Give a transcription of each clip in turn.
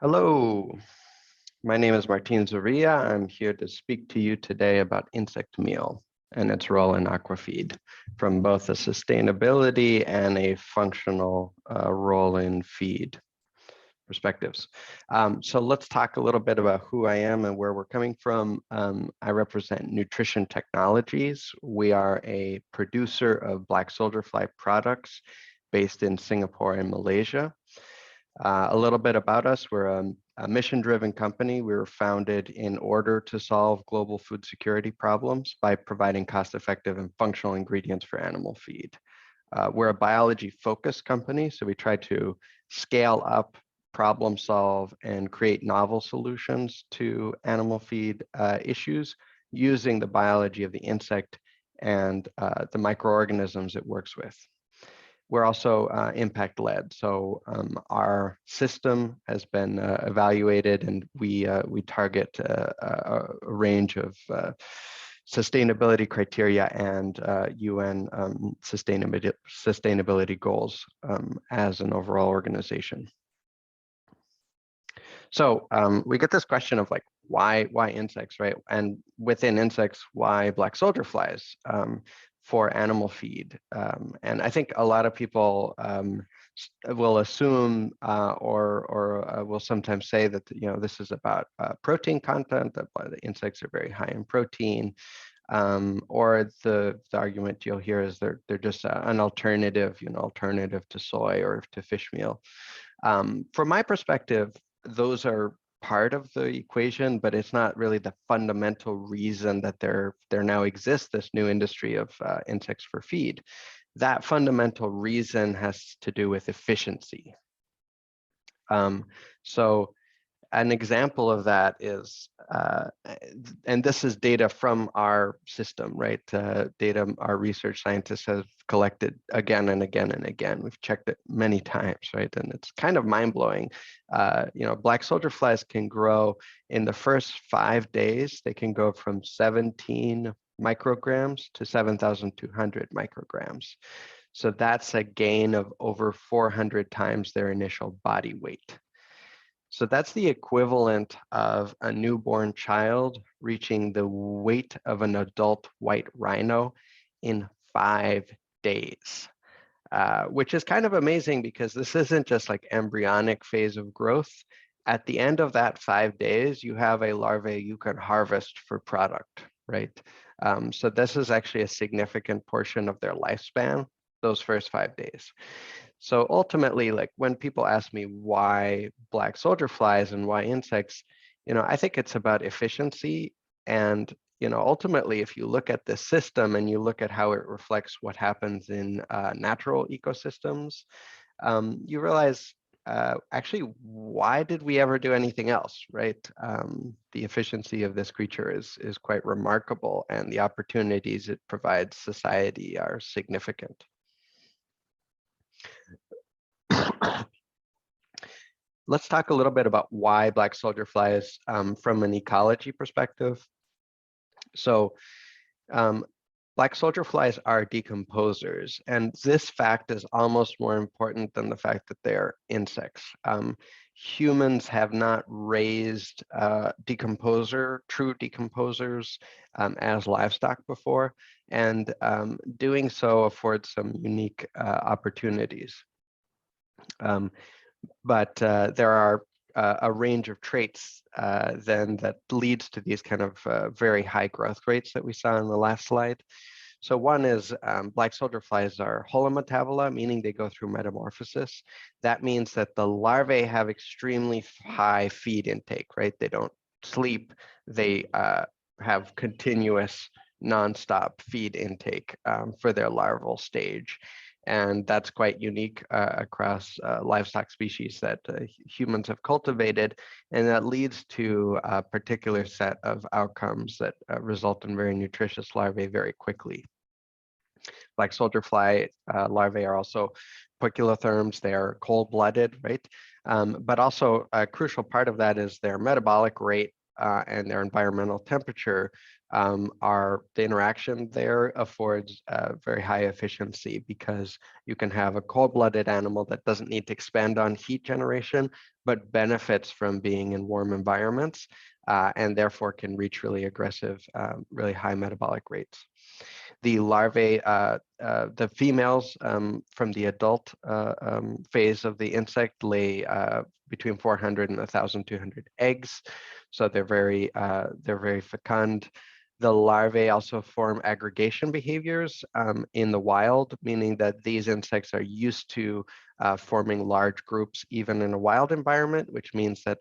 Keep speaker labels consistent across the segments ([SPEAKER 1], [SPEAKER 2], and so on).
[SPEAKER 1] Hello, my name is Martin Zorrilla. I'm here to speak to you today about insect meal and its role in aquafeed from both a sustainability and a functional role in feed perspectives. So let's talk a little bit about who I am and where we're coming from. I represent Nutrition Technologies. We are a producer of black soldier fly products based in Singapore and Malaysia. A little bit about us, we're a mission-driven company. We were founded in order to solve global food security problems by providing cost-effective and functional ingredients for animal feed. We're a biology-focused company, so we try to scale up, problem solve, and create novel solutions to animal feed issues using the biology of the insect and the microorganisms it works with. We're also impact-led, so our system has been evaluated, and we target a range of sustainability criteria and UN sustainability goals as an overall organization. So we get this question of like, why insects, right? And within insects, why black soldier flies? For animal feed. And I think a lot of people will assume or will sometimes say that, this is about protein content, that the insects are very high in protein, or the argument you'll hear is they're just an alternative, alternative to soy or to fish meal. From my perspective, those are part of the equation, but it's not really the fundamental reason that there now exists this new industry of insects for feed. That fundamental reason has to do with efficiency. So an example of that is, and this is data from our system, right? Data our research scientists have collected again and again and again. We've checked it many times, right? And it's kind of mind-blowing. Black soldier flies can grow in the first 5 days. They can go from 17 micrograms to 7,200 micrograms. So that's a gain of over 400 times their initial body weight. So that's the equivalent of a newborn child reaching the weight of an adult white rhino in 5 days, which is kind of amazing because this isn't just like embryonic phase of growth. At the end of that 5 days, you have a larvae you can harvest for product, right? So this is actually a significant portion of their lifespan, those first 5 days. So ultimately, like when people ask me why black soldier flies and why insects, I think it's about efficiency. And, ultimately, if you look at the system and you look at how it reflects what happens in natural ecosystems, you realize, actually, why did we ever do anything else, right? The efficiency of this creature is quite remarkable, and the opportunities it provides society are significant. Let's talk a little bit about why black soldier flies from an ecology perspective. So black soldier flies are decomposers, and this fact is almost more important than the fact that they're insects. Humans have not raised true decomposers as livestock before, and doing so affords some unique opportunities. But there are a range of traits then that leads to these kind of very high growth rates that we saw in the last slide. So one is black soldier flies are holometabola, meaning they go through metamorphosis. That means that the larvae have extremely high feed intake, right? They don't sleep. They have continuous nonstop feed intake for their larval stage. And that's quite unique across livestock species that humans have cultivated. And that leads to a particular set of outcomes that result in very nutritious larvae very quickly. Black soldier fly larvae are also poikilotherms. They are cold-blooded, right? But also a crucial part of that is their metabolic rate and their environmental temperature, the interaction there affords very high efficiency, because you can have a cold-blooded animal that doesn't need to expand on heat generation, but benefits from being in warm environments, and therefore can reach really aggressive, really high metabolic rates. The larvae, the females from the adult phase of the insect lay between 400 and 1,200 eggs, so they're very fecund. The larvae also form aggregation behaviors in the wild, meaning that these insects are used to forming large groups even in a wild environment, which means that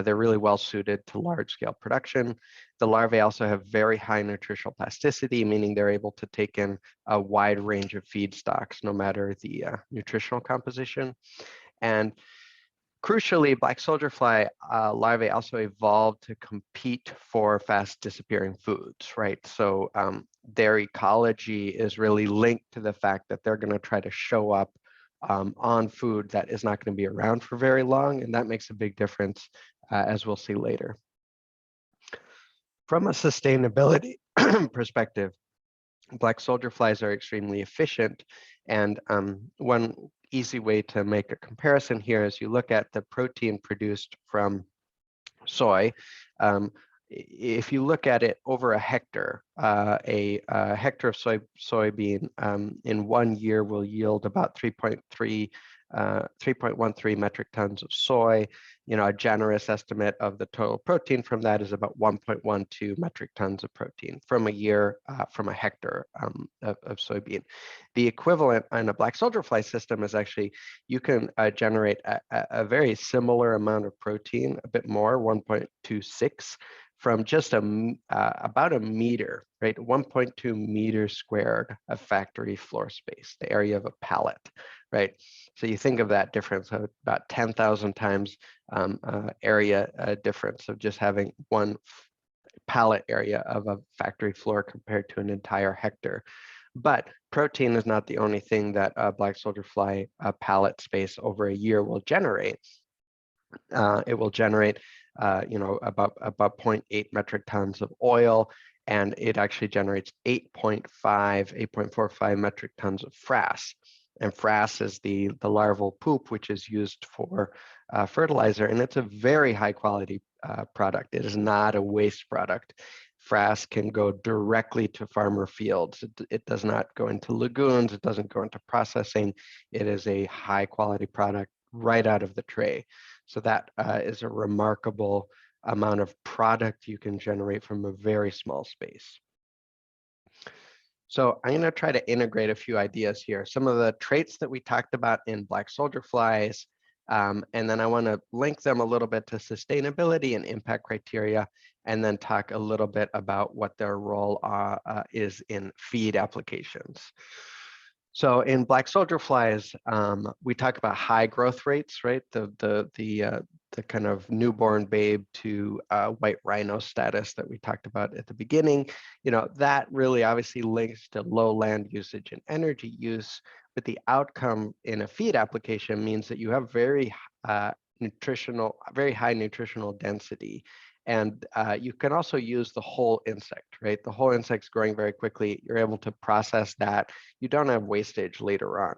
[SPEAKER 1] they're really well suited to large-scale production. The larvae also have very high nutritional plasticity, meaning they're able to take in a wide range of feedstocks, no matter the nutritional composition. And crucially, black soldier fly larvae also evolved to compete for fast disappearing foods, right? So their ecology is really linked to the fact that they're going to try to show up on food that is not going to be around for very long, and that makes a big difference, as we'll see later. From a sustainability perspective, black soldier flies are extremely efficient, and one easy way to make a comparison here is you look at the protein produced from soy. If you look at it over a hectare, a hectare of soybean in 1 year will yield about 3.13 metric tons of soy. A generous estimate of the total protein from that is about 1.12 metric tons of protein from a year, from a hectare of soybean. The equivalent in a black soldier fly system is actually, you can generate a very similar amount of protein, a bit more, 1.26, from just about a meter, right? 1.2 meters squared of factory floor space, the area of a pallet, right? So you think of that difference of about 10,000 times area difference of just having one pallet area of a factory floor compared to an entire hectare. But protein is not the only thing that black soldier fly pallet space over a year will generate. It will generate about 0.8 metric tons of oil, and it actually generates 8.45 metric tons of frass. And frass is the larval poop, which is used for fertilizer, and it's a very high quality product. It is not a waste product. Frass can go directly to farmer fields. It does not go into lagoons. It doesn't go into processing. It is a high quality product right out of the tray. So that is a remarkable amount of product you can generate from a very small space. So I'm going to try to integrate a few ideas here. Some of the traits that we talked about in black soldier flies, and then I want to link them a little bit to sustainability and impact criteria, and then talk a little bit about what their role is in feed applications. So in black soldier flies, we talk about high growth rates, right? The kind of newborn babe to white rhino status that we talked about at the beginning. That really obviously links to low land usage and energy use, but the outcome in a feed application means that you have very high nutritional density. And you can also use the whole insect, right? The whole insect's growing very quickly. You're able to process that. You don't have wastage later on.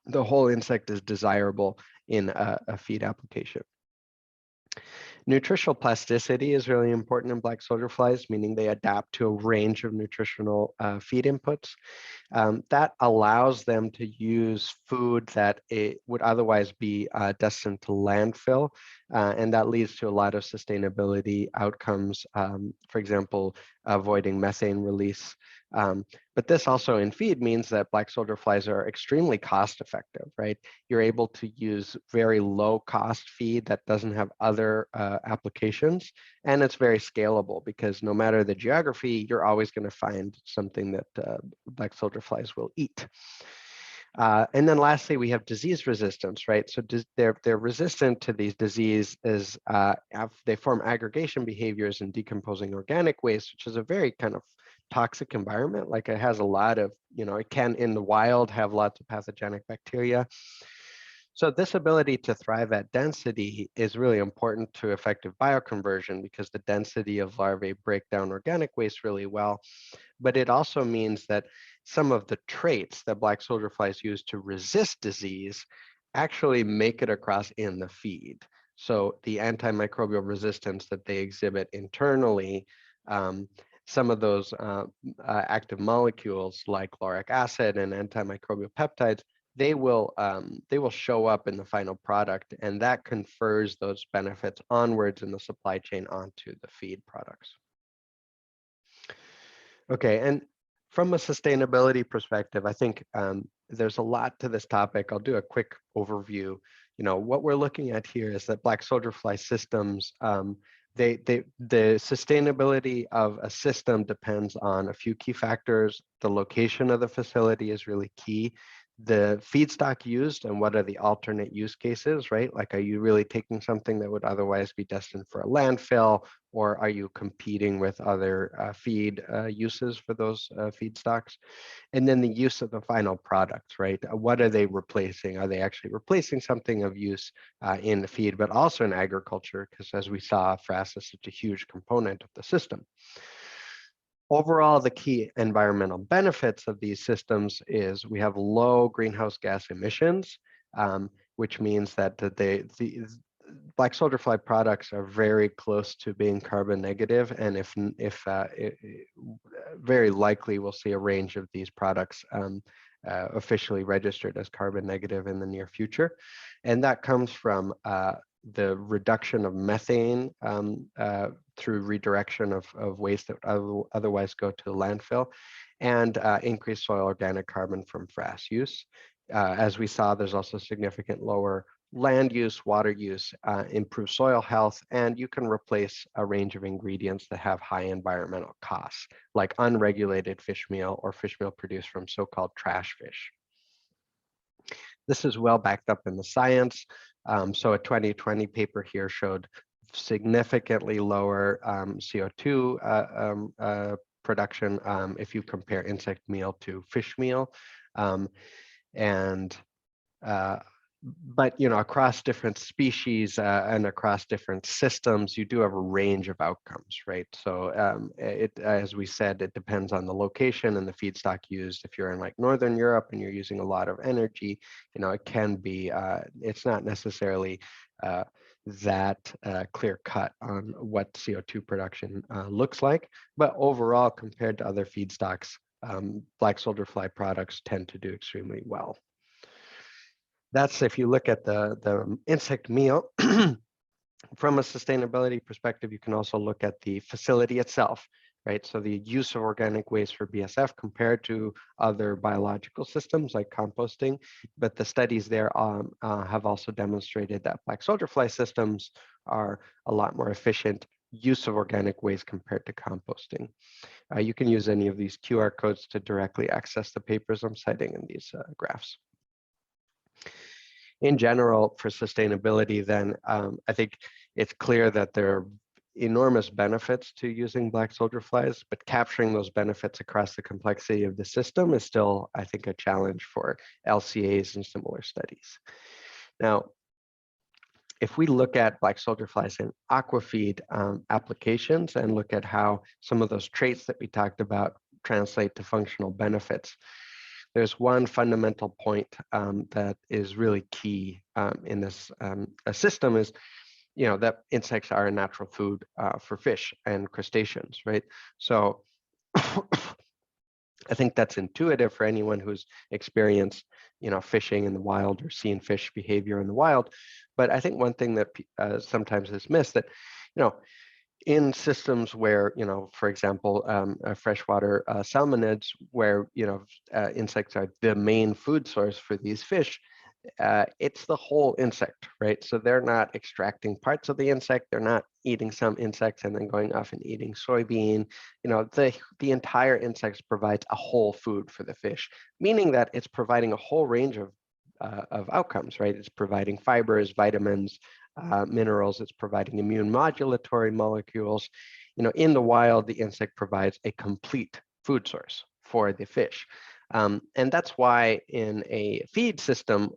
[SPEAKER 1] The whole insect is desirable in a feed application. Nutritional plasticity is really important in black soldier flies, meaning they adapt to a range of nutritional feed inputs. That allows them to use food that would otherwise be destined to landfill, and that leads to a lot of sustainability outcomes, for example, avoiding methane release. But this also in feed means that black soldier flies are extremely cost effective, right? You're able to use very low cost feed that doesn't have other applications, and it's very scalable because no matter the geography, you're always going to find something that black soldier flies will eat. And then lastly, we have disease resistance, right? So they're resistant to these diseases. They form aggregation behaviors in decomposing organic waste, which is a very kind of toxic environment. Like it has a lot of, it can in the wild have lots of pathogenic bacteria. So this ability to thrive at density is really important to effective bioconversion because the density of larvae break down organic waste really well. But it also means that some of the traits that black soldier flies use to resist disease actually make it across in the feed. So the antimicrobial resistance that they exhibit internally, um, some of those active molecules like lauric acid and antimicrobial peptides, they will show up in the final product, and that confers those benefits onwards in the supply chain onto the feed products. Okay, and from a sustainability perspective, I think there's a lot to this topic. I'll do a quick overview. You know, what we're looking at here is that black soldier fly systems, the sustainability of a system depends on a few key factors. The location of the facility is really key. The feedstock used and what are the alternate use cases, right? Like, are you really taking something that would otherwise be destined for a landfill, or are you competing with other feed uses for those feedstocks? And then the use of the final product, right? What are they replacing? Are they actually replacing something of use in the feed, but also in agriculture? Because as we saw, frass is such a huge component of the system. Overall, the key environmental benefits of these systems is we have low greenhouse gas emissions, which means that the black soldier fly products are very close to being carbon negative, and if very likely we'll see a range of these products officially registered as carbon negative in the near future, and that comes from the reduction of methane through redirection of waste that otherwise go to the landfill, and increased soil organic carbon from frass use. As we saw, there's also significant lower land use, water use, improved soil health, and you can replace a range of ingredients that have high environmental costs, like unregulated fish meal or fish meal produced from so-called trash fish. This is well backed up in the science. So a 2020 paper here showed significantly lower CO2 production if you compare insect meal to fish meal. But you know, across different species and across different systems, you do have a range of outcomes, right? So as we said, it depends on the location and the feedstock used. If you're in like Northern Europe and you're using a lot of energy, you know, it can be, it's not necessarily that clear cut on what CO2 production looks like. But overall, compared to other feedstocks, black soldier fly products tend to do extremely well. That's if you look at the insect meal. From a sustainability perspective, you can also look at the facility itself, right? So the use of organic waste for BSF compared to other biological systems like composting. But the studies there have also demonstrated that black soldier fly systems are a lot more efficient use of organic waste compared to composting. You can use any of these QR codes to directly access the papers I'm citing in these graphs. In general, for sustainability, then I think it's clear that there are enormous benefits to using black soldier flies, but capturing those benefits across the complexity of the system is still, I think, a challenge for LCAs and similar studies. Now, if we look at black soldier flies in aquafeed applications and look at how some of those traits that we talked about translate to functional benefits, there's one fundamental point that is really key in this system is, you know, that insects are a natural food for fish and crustaceans, right? So I think that's intuitive for anyone who's experienced, you know, fishing in the wild or seen fish behavior in the wild. But I think one thing that sometimes is missed, that, you know, in systems where, you know, for example, freshwater salmonids, where, you know, insects are the main food source for these fish, it's the whole insect, right? So they're not extracting parts of the insect. They're not eating some insects and then going off and eating soybean. You know, the entire insect provides a whole food for the fish, meaning that it's providing a whole range of outcomes, right? It's providing fibers, vitamins, minerals. It's providing immune modulatory molecules. You know, in the wild, the insect provides a complete food source for the fish. And that's why in a feed system,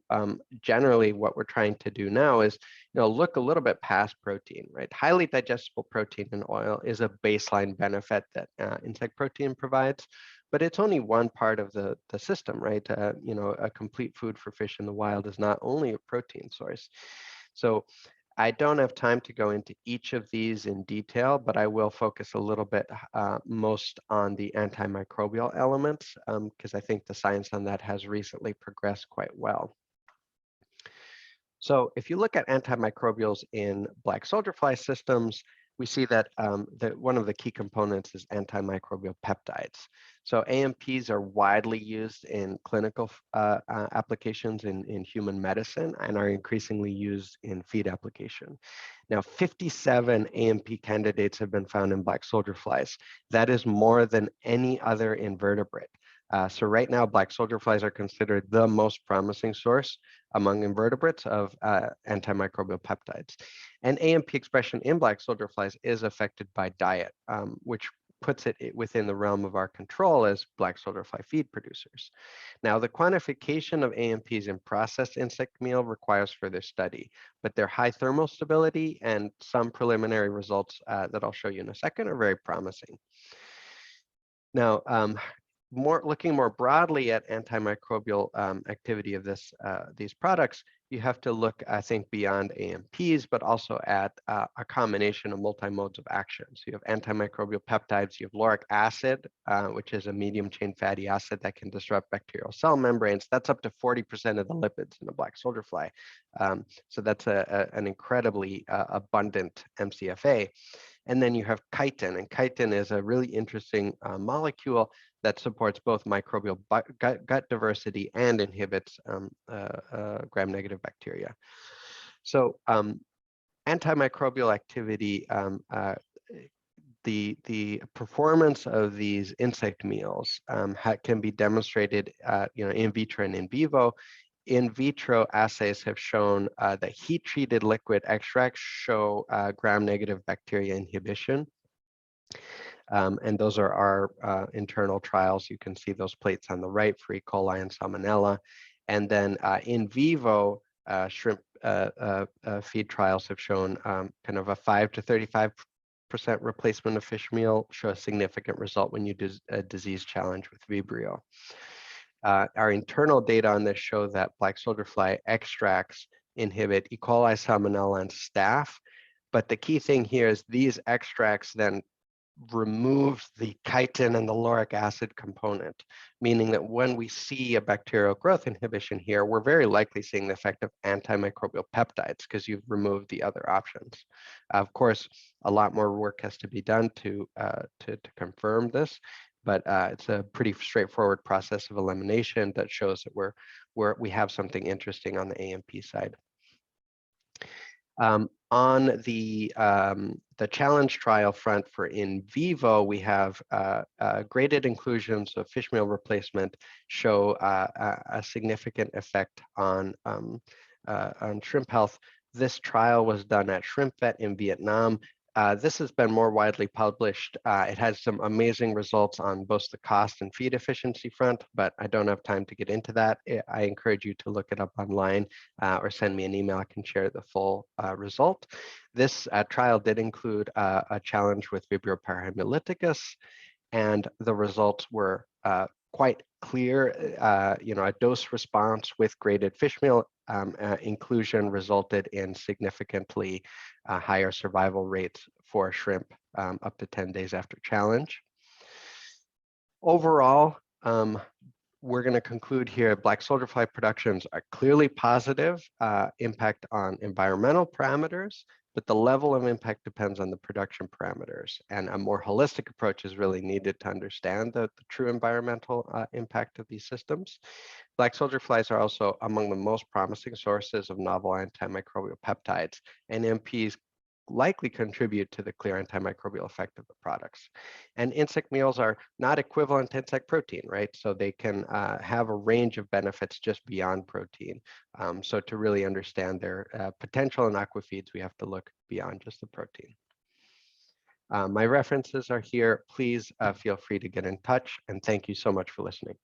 [SPEAKER 1] generally what we're trying to do now is, look a little bit past protein, right? Highly digestible protein in oil is a baseline benefit that insect protein provides, but it's only one part of the system, right? A complete food for fish in the wild is not only a protein source. So I don't have time to go into each of these in detail, but I will focus a little bit most on the antimicrobial elements because I think the science on that has recently progressed quite well. So if you look at antimicrobials in black soldier fly systems, we see that, one of the key components is antimicrobial peptides. So AMPs are widely used in clinical applications in human medicine and are increasingly used in feed application. Now, 57 AMP candidates have been found in black soldier flies. That is more than any other invertebrate. So right now, black soldier flies are considered the most promising source among invertebrates of antimicrobial peptides. And AMP expression in black soldier flies is affected by diet, which puts it within the realm of our control as black soldier fly feed producers. Now, the quantification of AMPs in processed insect meal requires further study, but their high thermal stability and some preliminary results that I'll show you in a second are very promising. Now, looking more broadly at antimicrobial activity of these products, you have to look, I think, beyond AMPs, but also at a combination of multi-modes of action. So you have antimicrobial peptides, you have lauric acid, which is a medium chain fatty acid that can disrupt bacterial cell membranes. That's up to 40% of the lipids in a black soldier fly. So that's an incredibly abundant MCFA. And then you have chitin, and chitin is a really interesting molecule that supports both microbial gut diversity and inhibits gram-negative bacteria. So antimicrobial activity, the performance of these insect meals can be demonstrated in vitro and in vivo. In vitro assays have shown that heat-treated liquid extracts show gram-negative bacteria inhibition. And those are our internal trials. You can see those plates on the right for E. coli and Salmonella. And then in vivo, shrimp feed trials have shown kind of a 5 to 35% replacement of fish meal, show a significant result when you do a disease challenge with Vibrio. Our internal data on this show that black soldier fly extracts inhibit E. coli, Salmonella, and staph. But the key thing here is these extracts then remove the chitin and the lauric acid component, meaning that when we see a bacterial growth inhibition here, we're very likely seeing the effect of antimicrobial peptides because you've removed the other options. Of course, a lot more work has to be done to confirm this, but it's a pretty straightforward process of elimination that shows that we have something interesting on the AMP side. On the challenge trial front for in vivo, we have graded inclusions of fish meal replacement show a significant effect on shrimp health. This trial was done at Shrimp Vet in Vietnam. This has been more widely published. It has some amazing results on both the cost and feed efficiency front, but I don't have time to get into that. I encourage you to look it up online or send me an email. I can share the full result. This trial did include a challenge with Vibrio parahemolyticus, and the results were quite clear. A dose response with graded fish meal inclusion resulted in significantly higher survival rates for shrimp up to 10 days after challenge. Overall, we're going to conclude here, black soldier fly productions are clearly positive impact on environmental parameters, but the level of impact depends on the production parameters, and a more holistic approach is really needed to understand the true environmental impact of these systems. Black soldier flies are also among the most promising sources of novel antimicrobial peptides, and MPs likely contribute to the clear antimicrobial effect of the products. And insect meals are not equivalent to insect protein, right? So they can have a range of benefits just beyond protein. So to really understand their potential in aquafeeds, we have to look beyond just the protein. My references are here. Please feel free to get in touch, and thank you so much for listening.